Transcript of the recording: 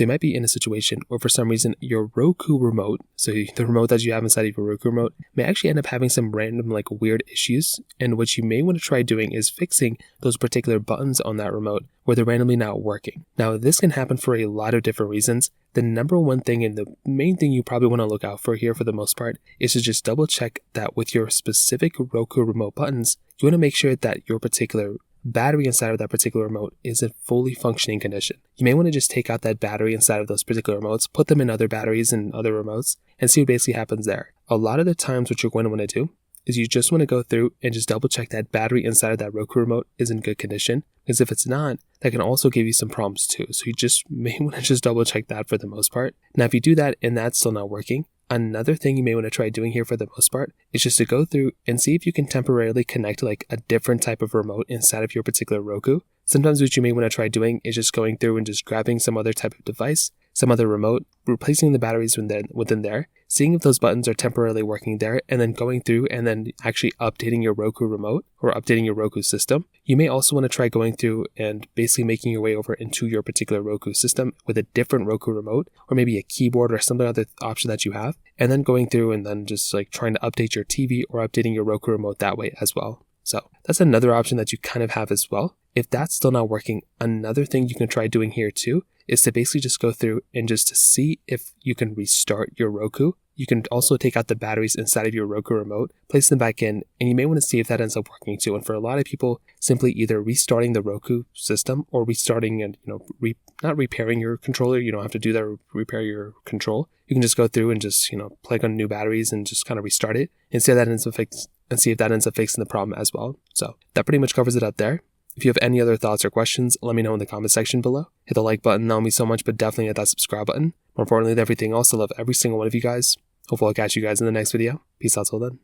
So you might be in a situation where for some reason your Roku remote, so the remote that you have inside of your Roku remote, may actually end up having some random like weird issues. And what you may want to try doing is fixing those particular buttons on that remote where they're randomly not working. Now this can happen for a lot of different reasons. The number one thing and the main thing you probably want to look out for here for the most part is to just double check that with your specific Roku remote buttons, you want to make sure that your particular battery inside of that particular remote is in fully functioning condition. You may want to just take out that battery inside of those particular remotes, put them in other batteries and other remotes, and see what basically happens there. A lot of the times what you're going to want to do is you just want to go through and just double check that battery inside of that Roku remote is in good condition, because if it's not, that can also give you some problems too. So you just may want to just double check that for the most part. Now if you do that and that's still not working, another thing you may want to try doing here for the most part is just to go through and see if you can temporarily connect like a different type of remote inside of your particular Roku. Sometimes what you may want to try doing is just going through and just grabbing some other type of device, some other remote, replacing the batteries within there, seeing if those buttons are temporarily working there, and then going through and then actually updating your Roku remote or updating your Roku system. You may also want to try going through and basically making your way over into your particular Roku system with a different Roku remote or maybe a keyboard or some other option that you have, and then going through and then just like trying to update your TV or updating your Roku remote that way as well. So that's another option that you kind of have as well. If that's still not working, another thing you can try doing here too is to basically just go through and just to see if you can restart your Roku. You can also take out the batteries inside of your Roku remote, place them back in, and you may want to see if that ends up working too. And for a lot of people, simply either restarting the Roku system or restarting and, not repairing your controller. You don't have to do that or repair your control. You can just go through and just, plug on new batteries and just kind of restart it and see if that ends up fixing the problem as well. So that pretty much covers it up there. If you have any other thoughts or questions, let me know in the comment section below. Hit the like button, that would mean so much, but definitely hit that subscribe button. More importantly than everything else, I love every single one of you guys. Hopefully I'll catch you guys in the next video. Peace out till then.